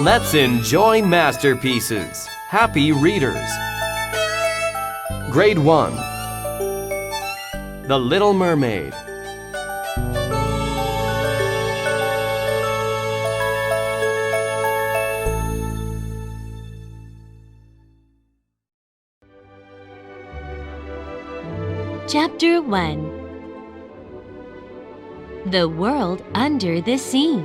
Let's enjoy masterpieces. Happy readers. Grade 1. The Little Mermaid. Chapter 1. The World Under the Sea.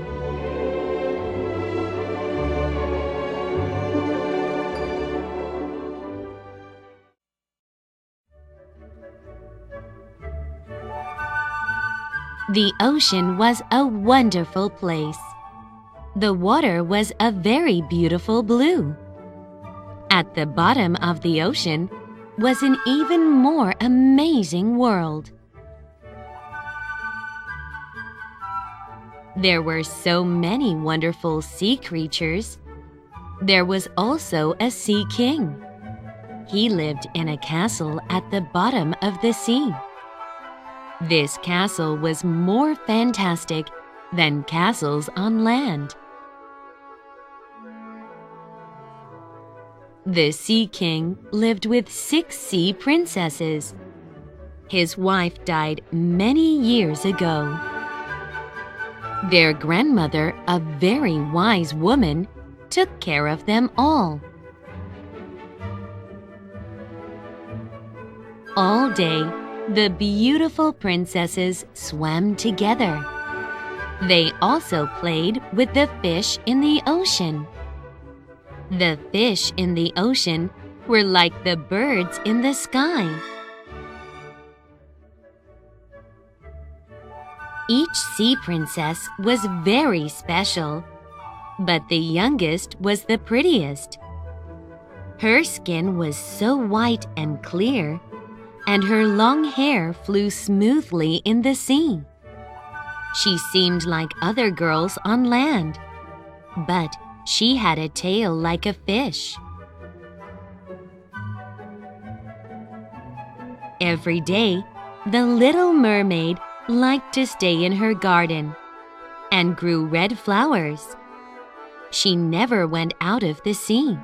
The ocean was a wonderful place. The water was a very beautiful blue. At the bottom of the ocean was an even more amazing world. There were so many wonderful sea creatures. There was also a sea king. He lived in a castle at the bottom of the sea. This castle was more fantastic than castles on land. The Sea King lived with 6 sea princesses. His wife died many years ago. Their grandmother, a very wise woman, took care of them all. All day, the beautiful princesses swam together. They also played with the fish in the ocean. The fish in the ocean were like the birds in the sky. Each sea princess was very special, but the youngest was the prettiest. Her skin was so white and clear, and her long hair flew smoothly in the sea. She seemed like other girls on land, but she had a tail like a fish. Every day, the Little Mermaid liked to stay in her garden and grew red flowers. She never went out of the sea.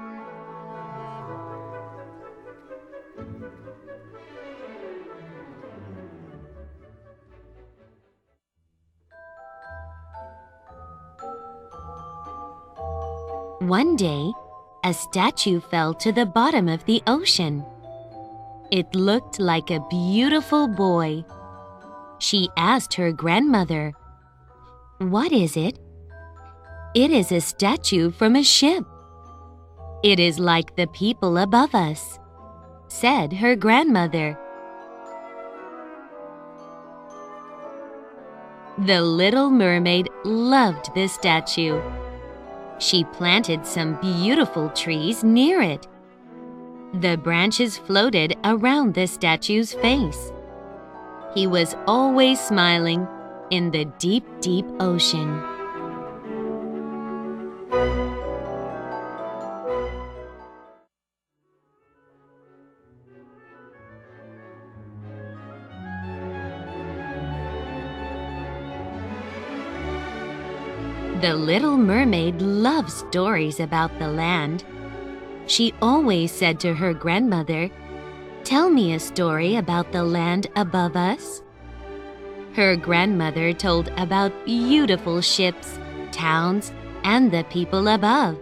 One day, a statue fell to the bottom of the ocean. It looked like a beautiful boy. She asked her grandmother, "What is it?" "It is a statue from a ship." "It is like the people above us," said her grandmother. The Little Mermaid loved the statue. She planted some beautiful trees near it. The branches floated around the statue's face. He was always smiling in the deep, deep ocean. The Little Mermaid loved stories about the land. She always said to her grandmother, "Tell me a story about the land above us." Her grandmother told about beautiful ships, towns, and the people above.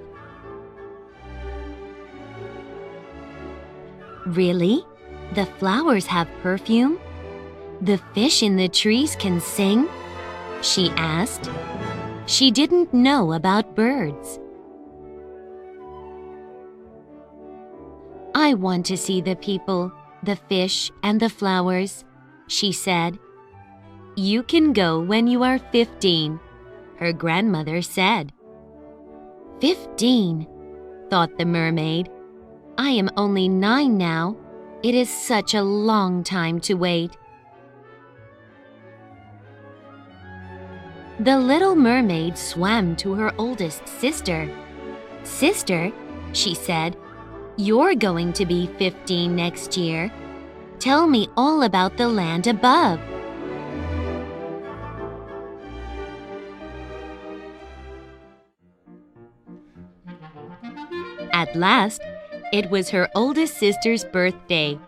"Really? The flowers have perfume? The fish in the trees can sing?" she asked. She didn't know about birds. "I want to see the people, the fish, and the flowers," she said. "You can go when you are 15, her grandmother said. 15, thought the mermaid. I am only 9 now. It is such a long time to wait. The Little Mermaid swam to her oldest sister. "Sister," she said, "you're going to be 15 next year. Tell me all about the land above." At last, it was her oldest sister's birthday.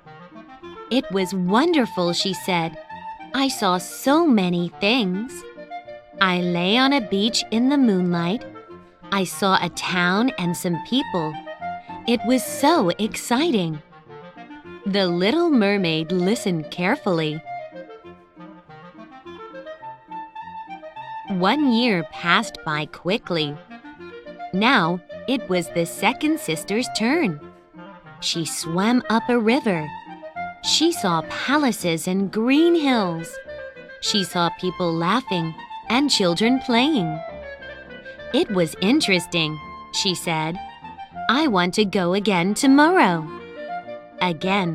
"It was wonderful," she said. "I saw so many things. I lay on a beach in the moonlight. I saw a town and some people. It was so exciting." The little mermaid listened carefully. 1 year passed by quickly. Now it was the second sister's turn. She swam up a river. She saw palaces and green hills. She saw people laughing and children playing. "It was interesting," she said. "I want to go again tomorrow." Again,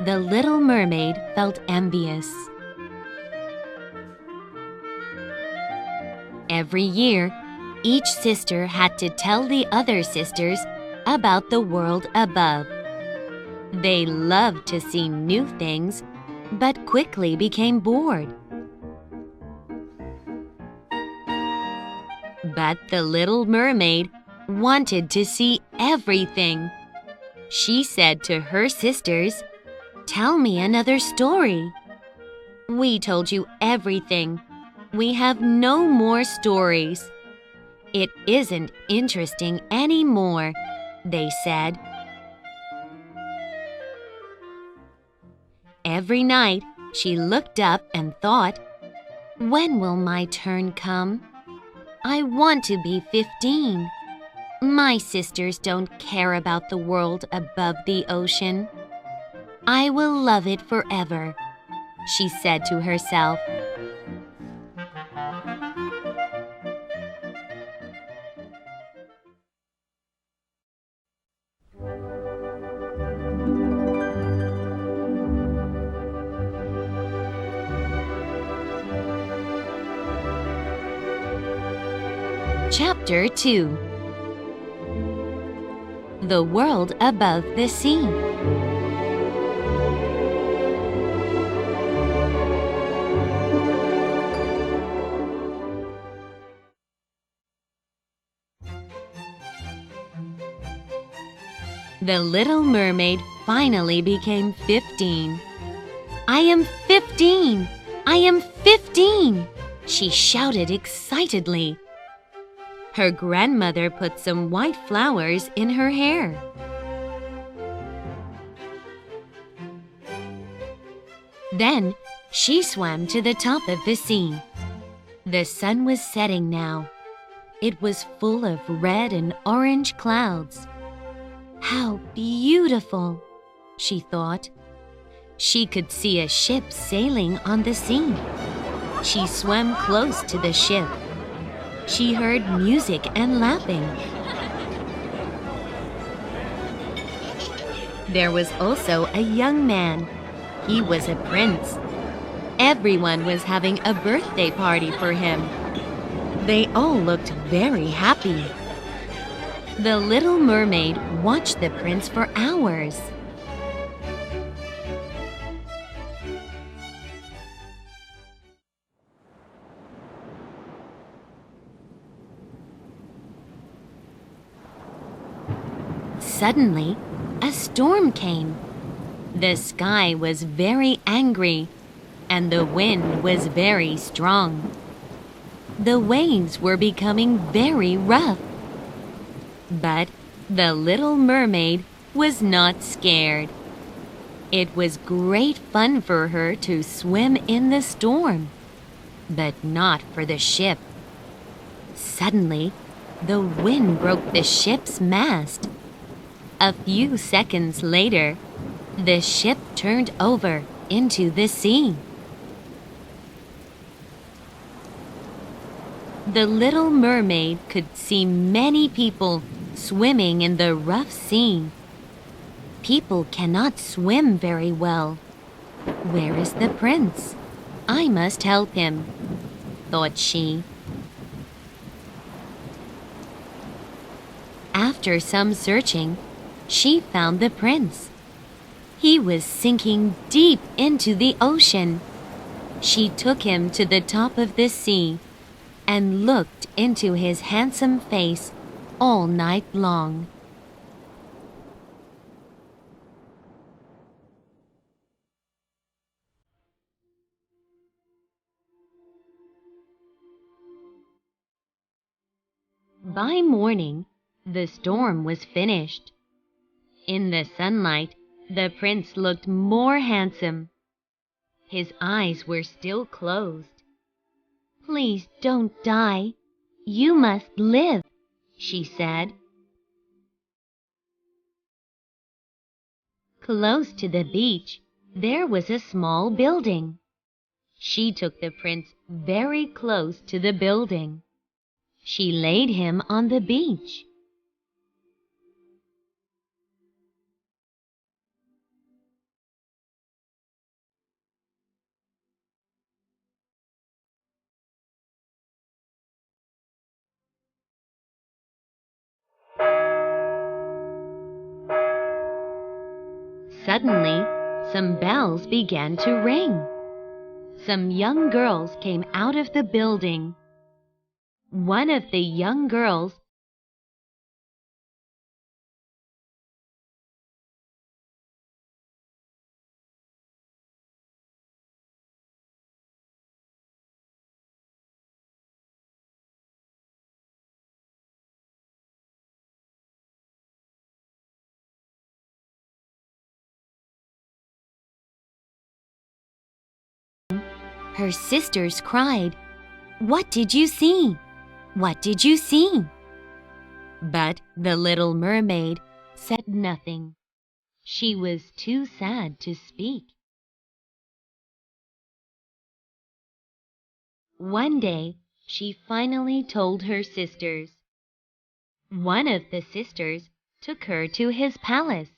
the little mermaid felt envious. Every year, each sister had to tell the other sisters about the world above. They loved to see new things, but quickly became bored. But the little mermaid wanted to see everything. She said to her sisters, "Tell me another story." "We told you everything. We have no more stories." "It isn't interesting anymore," they said. Every night, she looked up and thought, "When will my turn come? I want to be 15. My sisters don't care about the world above the ocean. I will love it forever," she said to herself. Chapter 2. The World Above the Sea. The little mermaid finally became 15. "I am 15! I am 15!" she shouted excitedly. Her grandmother put some white flowers in her hair. Then she swam to the top of the sea. The sun was setting now. It was full of red and orange clouds. "How beautiful," she thought. She could see a ship sailing on the sea. She swam close to the ship. She heard music and laughing. There was also a young man. He was a prince. Everyone was having a birthday party for him. They all looked very happy. The little mermaid watched the prince for hours. Suddenly, a storm came. The sky was very angry, and the wind was very strong. The waves were becoming very rough. But the little mermaid was not scared. It was great fun for her to swim in the storm, but not for the ship. Suddenly, the wind broke the ship's mast. A few seconds later, the ship turned over into the sea. The little mermaid could see many people swimming in the rough sea. People cannot swim very well. Where is the prince? I must help him, thought she. After some searching, she found the prince. He was sinking deep into the ocean. She took him to the top of the sea and looked into his handsome face all night long. By morning, the storm was finished. In the sunlight, the prince looked more handsome. His eyes were still closed. "Please don't die. You must live," she said. Close to the beach, there was a small building. She took the prince very close to the building. She laid him on the beach. Suddenly, some bells began to ring. Some young girls came out of the building. One of the young girls Her sisters cried, "What did you see? What did you see?" But the little mermaid said nothing. She was too sad to speak. One day, she finally told her sisters. One of the sisters took her to his palace.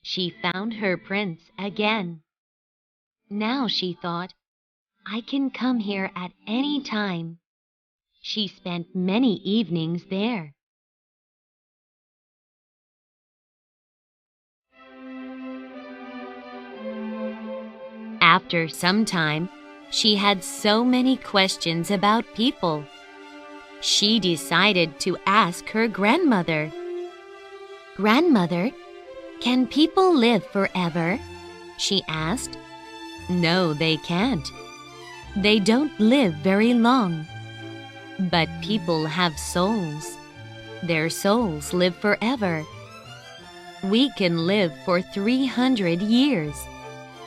She found her prince again. Now she thought, "I can come here at any time." She spent many evenings there. After some time, she had so many questions about people. She decided to ask her grandmother. "Grandmother, can people live forever?" she asked. "No, they can't. They don't live very long. But people have souls. Their souls live forever. We can live for 300 years.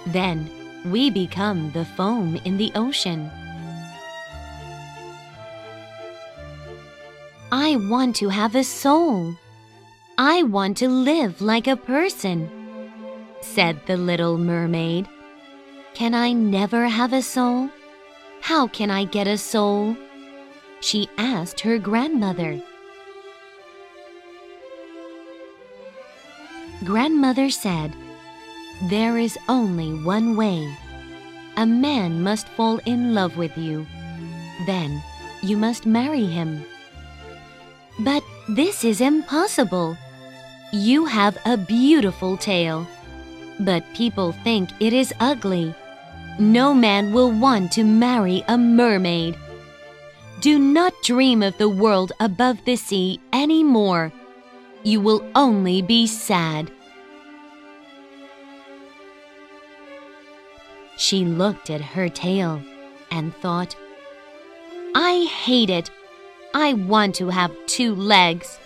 Then we become the foam in the ocean." "I want to have a soul. I want to live like a person," said the little mermaid. "Can I never have a soul? How can I get a soul?" she asked her grandmother. Grandmother said, "There is only one way. A man must fall in love with you. Then you must marry him." "But this is impossible. You have a beautiful tail, but people think it is ugly. No man will want to marry a mermaid. Do not dream of the world above the sea anymore. You will only be sad." She looked at her tail and thought, "I hate it. I want to have 2 legs.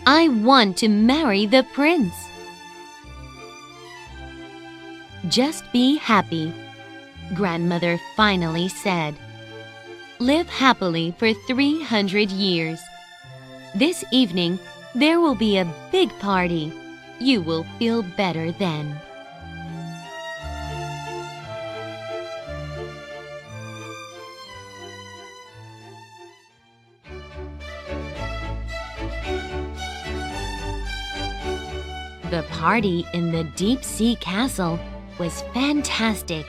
I want to marry the prince." "Just be happy," Grandmother finally said. "Live happily for 300 years. This evening, there will be a big party. You will feel better then." The party in the deep-sea castle was fantastic.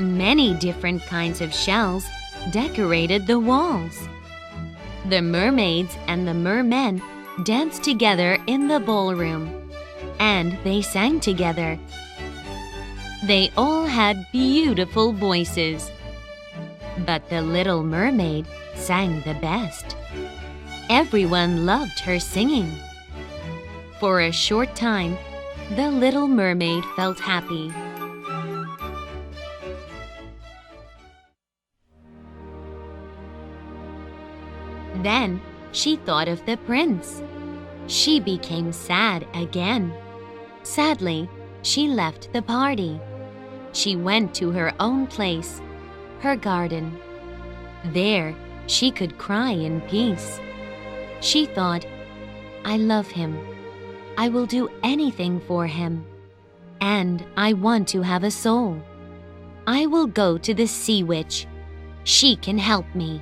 Many different kinds of shells decorated the walls. The mermaids and the mermen danced together in the ballroom, and they sang together. They all had beautiful voices, but the little mermaid sang the best. Everyone loved her singing. For a short time, the little mermaid felt happy. Then she thought of the prince. She became sad again. Sadly, she left the party. She went to her own place, her garden. There, she could cry in peace. She thought, I love him. I will do anything for him. And I want to have a soul. I will go to the sea witch. She can help me.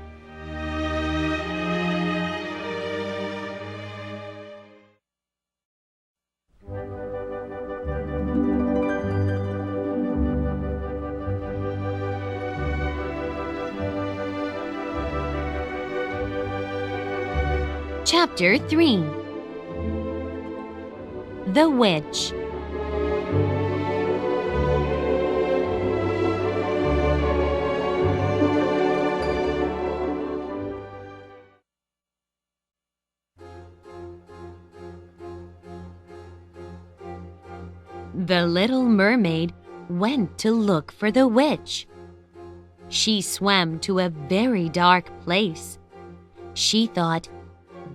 Chapter 3. The Witch. The little mermaid went to look for the witch. She swam to a very dark place. She thought,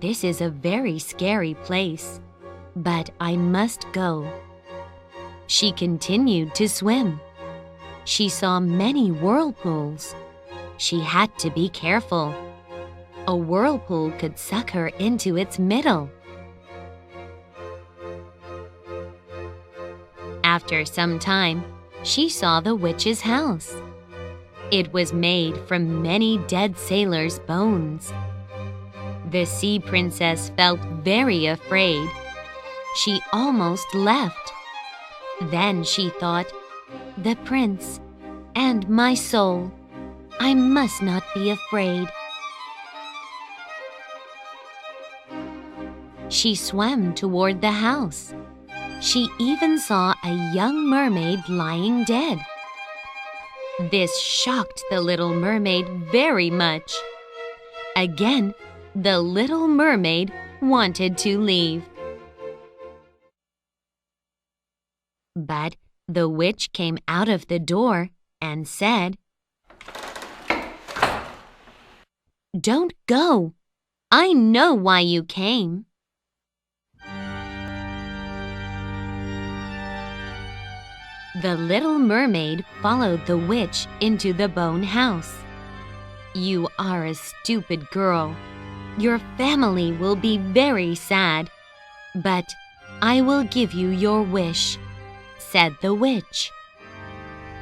this is a very scary place, but I must go. She continued to swim. She saw many whirlpools. She had to be careful. A whirlpool could suck her into its middle. After some time, she saw the witch's house. It was made from many dead sailors' bones. The sea princess felt very afraid. She almost left. Then she thought, the prince and my soul. I must not be afraid. She swam toward the house. She even saw a young mermaid lying dead. This shocked the little mermaid very much. Again, the little mermaid wanted to leave. But the witch came out of the door and said, "Don't go. I know why you came." The little mermaid followed the witch into the bone house. "You are a stupid girl. Your family will be very sad, but I will give you your wish," said the witch.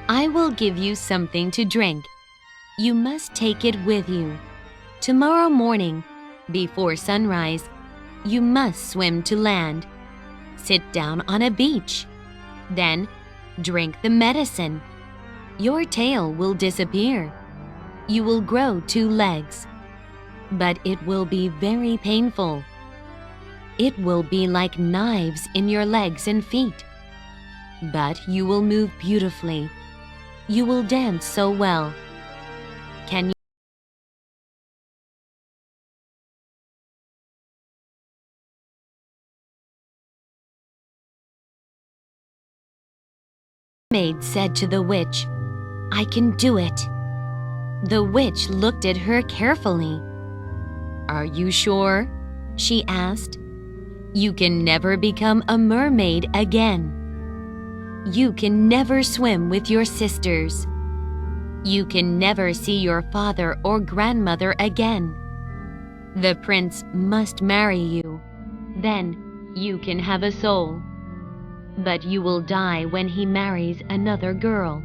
"I will give you something to drink. You must take it with you. Tomorrow morning, before sunrise, you must swim to land. Sit down on a beach. Then, drink the medicine. Your tail will disappear. You will grow 2 legs, but it will be very painful. It will be like knives in your legs and feet. But you will move beautifully. You will dance so well. Can you?" The maid said to the witch, "I can do it." The witch looked at her carefully. "Are you sure?" she asked. "You can never become a mermaid again. You can never swim with your sisters. You can never see your father or grandmother again. The prince must marry you. Then you can have a soul. But you will die when he marries another girl.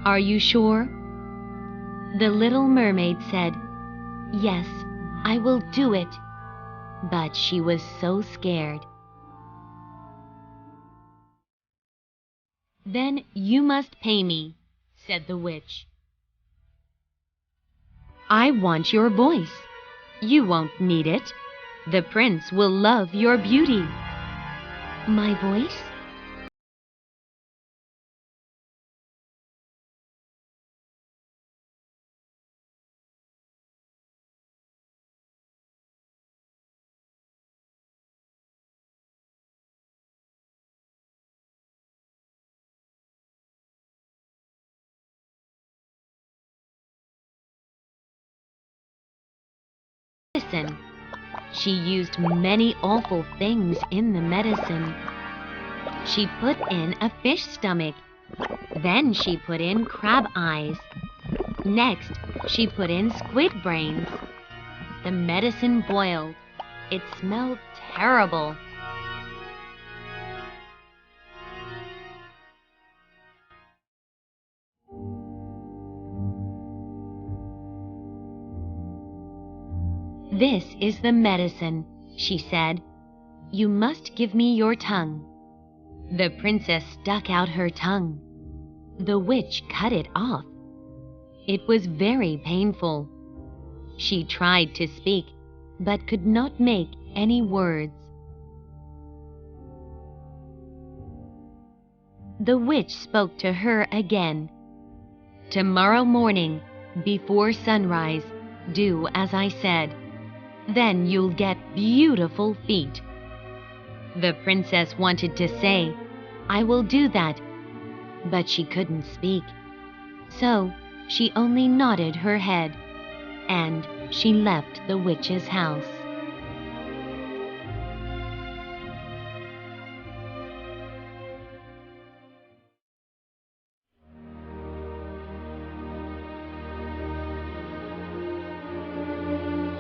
Are you sure?" The little mermaid said, "Yes, I will do it." But she was so scared. "Then you must pay me," said the witch. "I want your voice. You won't need it. The prince will love your beauty." "My voice?" "Listen, She used many awful things in the medicine. She put in a fish stomach. Then she put in crab eyes. Next, she put in squid brains. The medicine boiled. It smelled terrible. "This is the medicine," she said. "You must give me your tongue." The princess stuck out her tongue. The witch cut it off. It was very painful. She tried to speak, but could not make any words. The witch spoke to her again. "Tomorrow morning, before sunrise, do as I said. Then you'll get beautiful feet." The princess wanted to say, "I will do that," but she couldn't speak. So she only nodded her head, and she left the witch's house.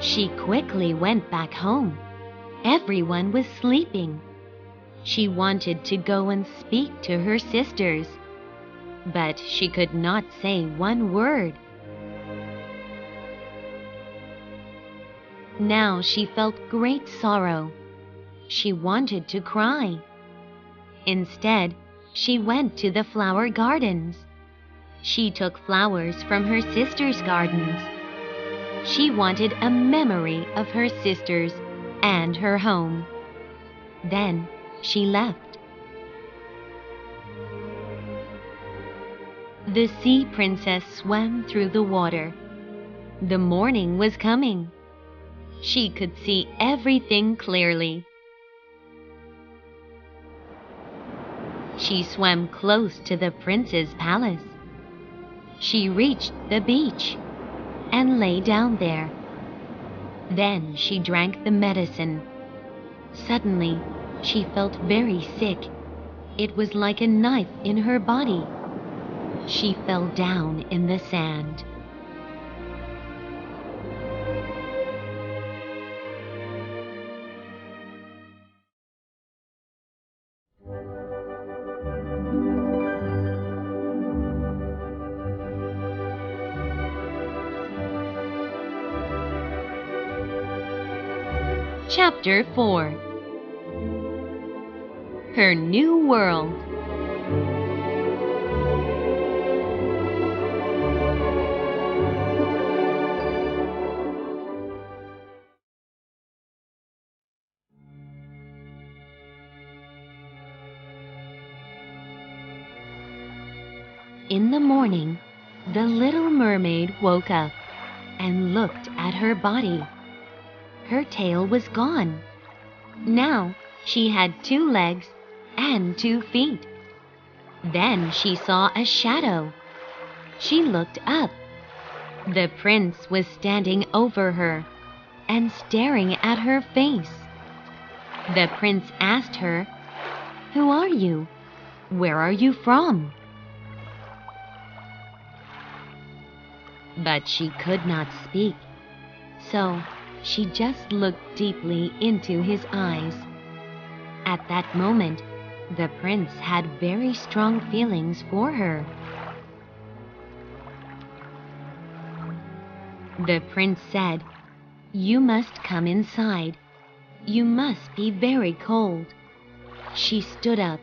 She quickly went back home. Everyone was sleeping. She wanted to go and speak to her sisters, but she could not say one word. Now she felt great sorrow. She wanted to cry. Instead, she went to the flower gardens. She took flowers from her sisters' gardens. She wanted a memory of her sisters and her home. Then she left. The sea princess swam through the water. The morning was coming. She could see everything clearly. She swam close to the prince's palace. She reached the beach and lay down there. Then she drank the medicine. Suddenly, she felt very sick. It was like a knife in her body. She fell down in the sand. Chapter 4. Her New World. In the morning, the little mermaid woke up and looked at her body. Her tail was gone. Now she had 2 legs and 2 feet. Then she saw a shadow. She looked up. The prince was standing over her and staring at her face. The prince asked her, "Who are you? Where are you from?" But she could not speak, so she just looked deeply into his eyes. At that moment, the prince had very strong feelings for her. The prince said, "You must come inside. You must be very cold." She stood up.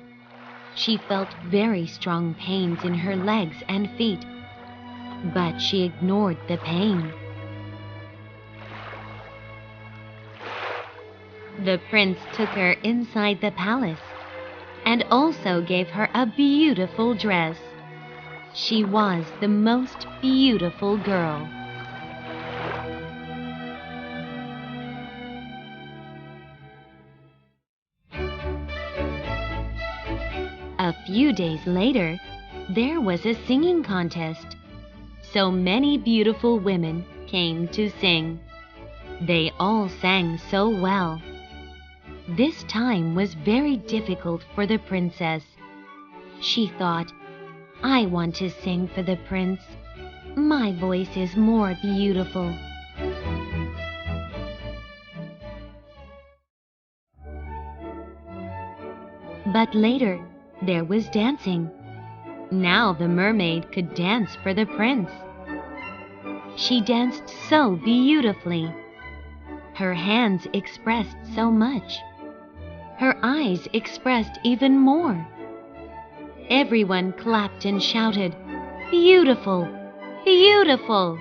She felt very strong pains in her legs and feet, but she ignored the pain. The prince took her inside the palace and also gave her a beautiful dress. She was the most beautiful girl. A few days later, there was a singing contest. So many beautiful women came to sing. They all sang so well. This time was very difficult for the princess. She thought, I want to sing for the prince. My voice is more beautiful. But later, there was dancing. Now the mermaid could dance for the prince. She danced so beautifully. Her hands expressed so much. Her eyes expressed even more. Everyone clapped and shouted, "Beautiful! Beautiful!"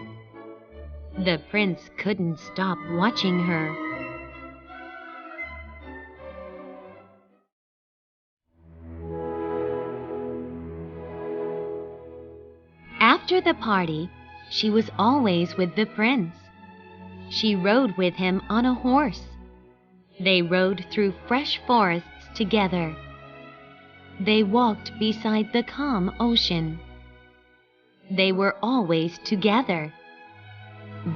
The prince couldn't stop watching her. After the party, she was always with the prince. She rode with him on a horse. They rode through fresh forests together. They walked beside the calm ocean. They were always together.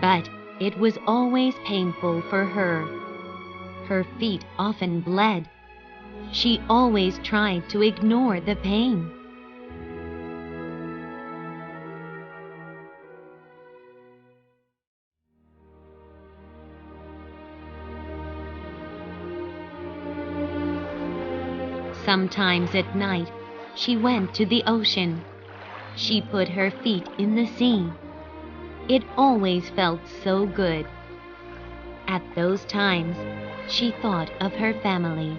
But it was always painful for her. Her feet often bled. She always tried to ignore the pain. Sometimes at night, she went to the ocean. She put her feet in the sea. It always felt so good. At those times, she thought of her family.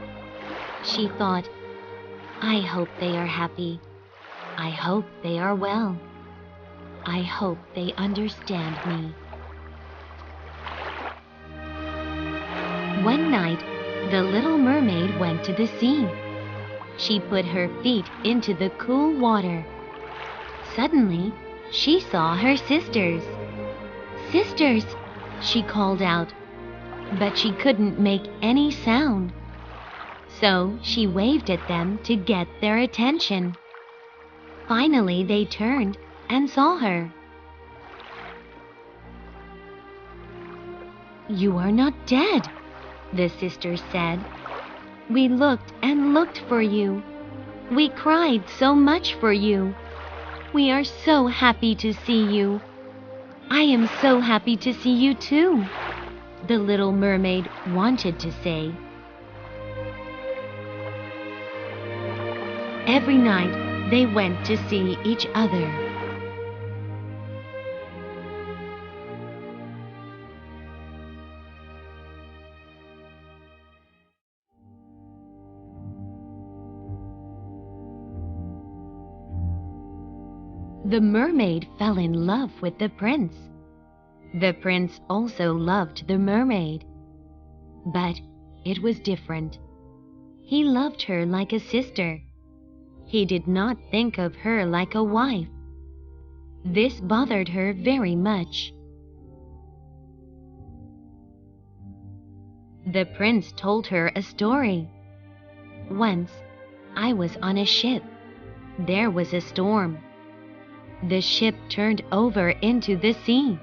She thought, I hope they are happy. I hope they are well. I hope they understand me. One night, the little mermaid went to the sea. She put her feet into the cool water. Suddenly, she saw her sisters. "Sisters!" she called out, but she couldn't make any sound. So she waved at them to get their attention. Finally, they turned and saw her. "You are not dead," the sisters said. "We looked and looked for you. We cried so much for you. We are so happy to see you. I am so happy to see you too," the little mermaid wanted to say. Every night they went to see each other. The mermaid fell in love with the prince. The prince also loved the mermaid. But it was different. He loved her like a sister. He did not think of her like a wife. This bothered her very much. The prince told her a story. Once, I was on a ship. There was a storm. The ship turned over into the sea.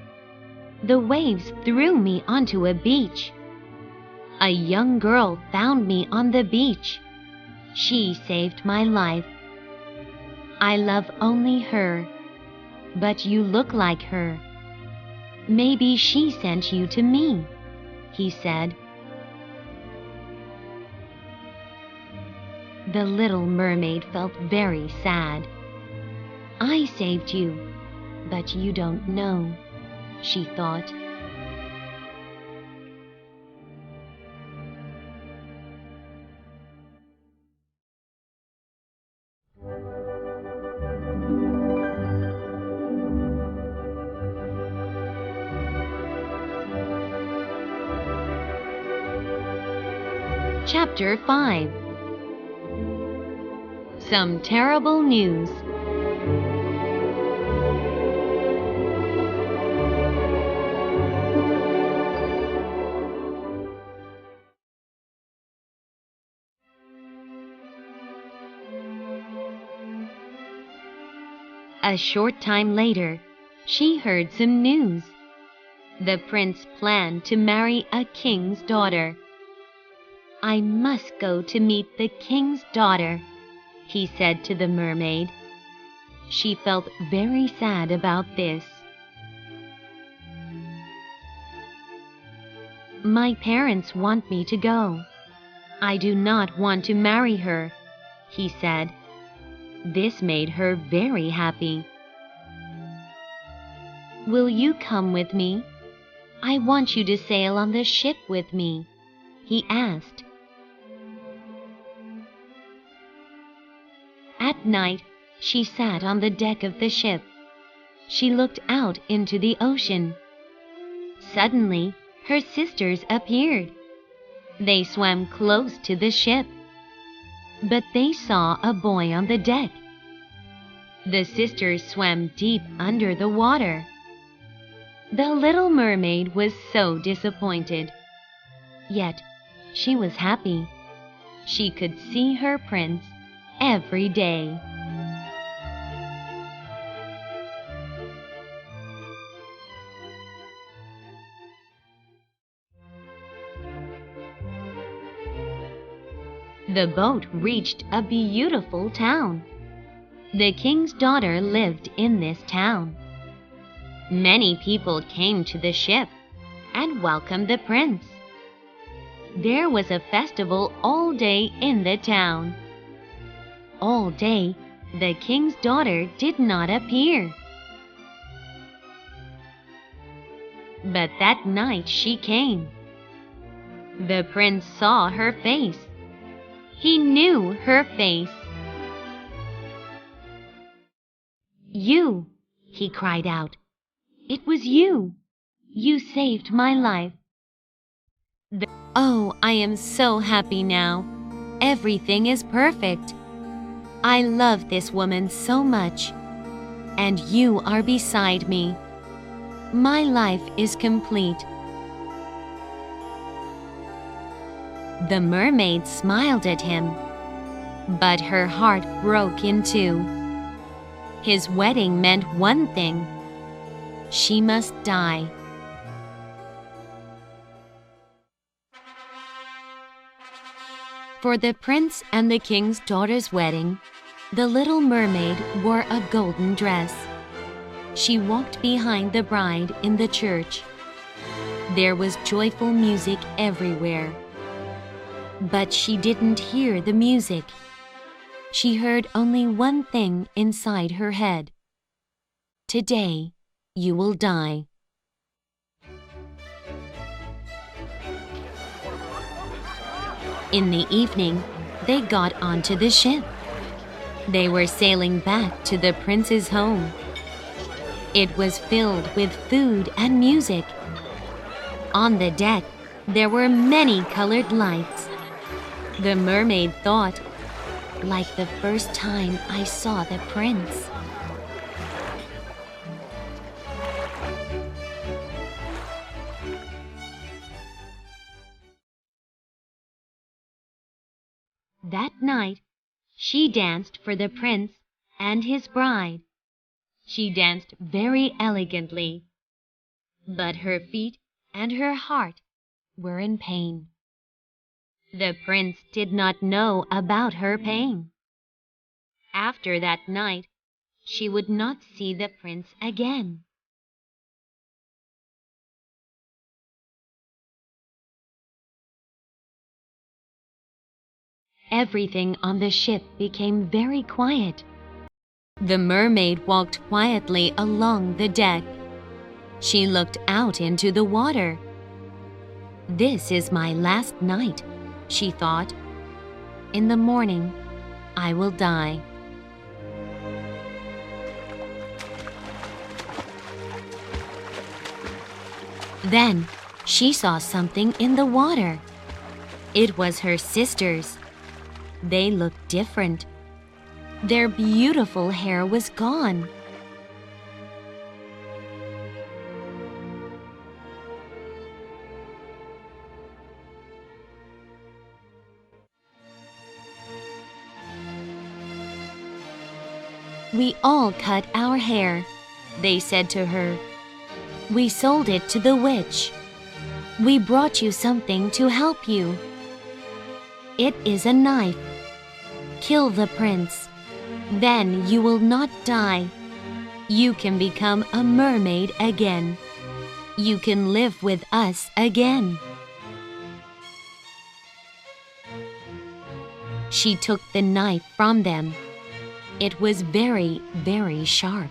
The waves threw me onto a beach. A young girl found me on the beach. She saved my life. I love only her, but you look like her. Maybe she sent you to me," he said. The little mermaid felt very sad. "I saved you, but you don't know," she thought. Chapter 5. Some terrible news. A short time later, she heard some news. The prince planned to marry a king's daughter. "I must go to meet the king's daughter," he said to the mermaid. She felt very sad about this. "My parents want me to go. I do not want to marry her," he said. This made her very happy. "Will you come with me? I want you to sail on the ship with me," he asked. At night, she sat on the deck of the ship. She looked out into the ocean. Suddenly, her sisters appeared. They swam close to the ship. But they saw a boy on the deck. The sisters swam deep under the water. The little mermaid was so disappointed. Yet, she was happy. She could see her prince every day. The boat reached a beautiful town. The king's daughter lived in this town. Many people came to the ship and welcomed the prince. There was a festival all day in the town. All day, the king's daughter did not appear. But that night she came. The prince saw her face. He knew her face. "You!" he cried out. "It was you! You saved my life." "Oh, I am so happy now. Everything is perfect. I love this woman so much. And you are beside me. My life is complete." The mermaid smiled at him, but her heart broke in two. His wedding meant one thing: she must die. For the prince and the king's daughter's wedding, the little mermaid wore a golden dress. She walked behind the bride in the church. There was joyful music everywhere. But she didn't hear the music. She heard only one thing inside her head: "Today, you will die." In the evening, they got onto the ship. They were sailing back to the prince's home. It was filled with food and music. On the deck, there were many colored lights. The mermaid thought, "Like the first time I saw the prince." That night, she danced for the prince and his bride. She danced very elegantly, but her feet and her heart were in pain. The prince did not know about her pain. After that night, she would not see the prince again. Everything on the ship became very quiet. The mermaid walked quietly along the deck. She looked out into the water. "This is my last night," she thought. "In the morning, I will die." Then she saw something in the water. It was her sisters. They looked different. Their beautiful hair was gone. "We all cut our hair," they said to her. We sold it to the witch. We brought you something to help you. It is a knife. Kill the prince. Then you will not die. You can become a mermaid again. You can live with us again." She took the knife from them. It was very, very sharp.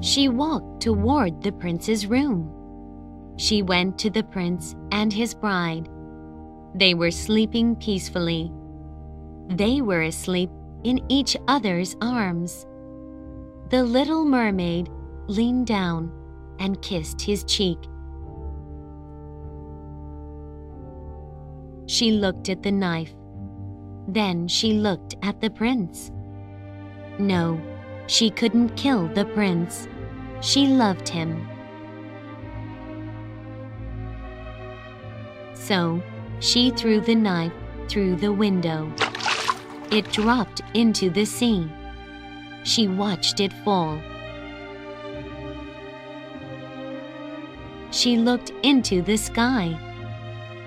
She walked toward the prince's room. She went to the prince and his bride. They were sleeping peacefully. They were asleep in each other's arms. The little mermaid leaned down and kissed his cheek. She looked at the knife. Then she looked at the prince. No, she couldn't kill the prince. She loved him. So she threw the knife through the window. It dropped into the sea. She watched it fall. She looked into the sky.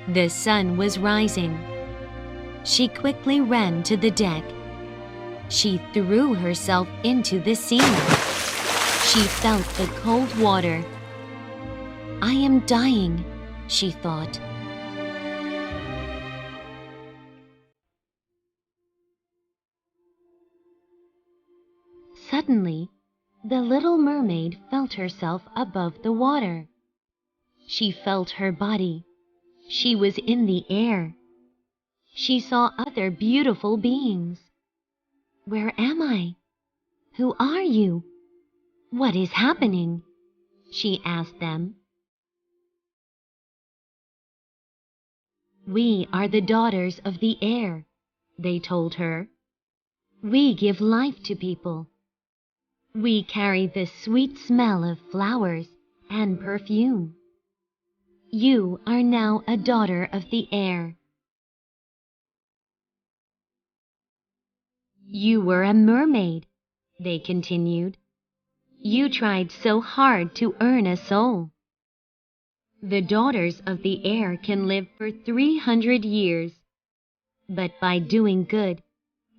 The sun was rising. She quickly ran to the deck. She threw herself into the sea. She felt the cold water. "I am dying," she thought. Suddenly, the little mermaid felt herself above the water. She felt her body. She was in the air. She saw other beautiful beings. "Where am I? Who are you? What is happening?" she asked them. "We are the daughters of the air," they told her. "We give life to people. We carry the sweet smell of flowers and perfume. You are now a daughter of the air." "You were a mermaid," they continued. "You tried so hard to earn a soul. The daughters of the air can live for 300 years, but by doing good,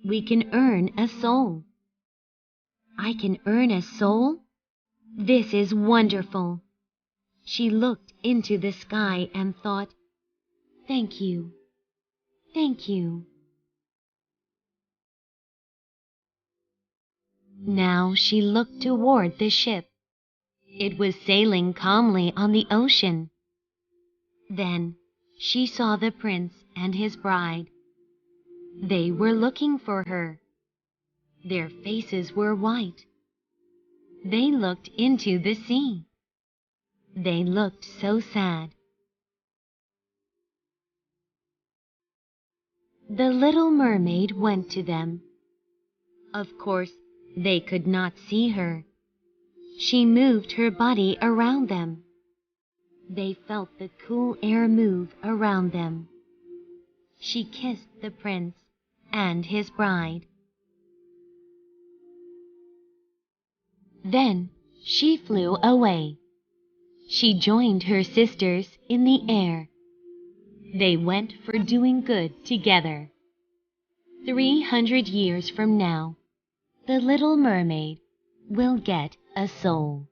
we can earn a soul." "I can earn a soul? This is wonderful." She looked into the sky and thought, "Thank you, thank you." Now she looked toward the ship. It was sailing calmly on the ocean. Then she saw the prince and his bride. They were looking for her. Their faces were white. They looked into the sea. They looked so sad. The little mermaid went to them. Of course, they could not see her. She moved her body around them. They felt the cool air move around them. She kissed the prince and his bride. Then she flew away. She joined her sisters in the air. They went for doing good together. 300 years from now, the little mermaid will get a soul.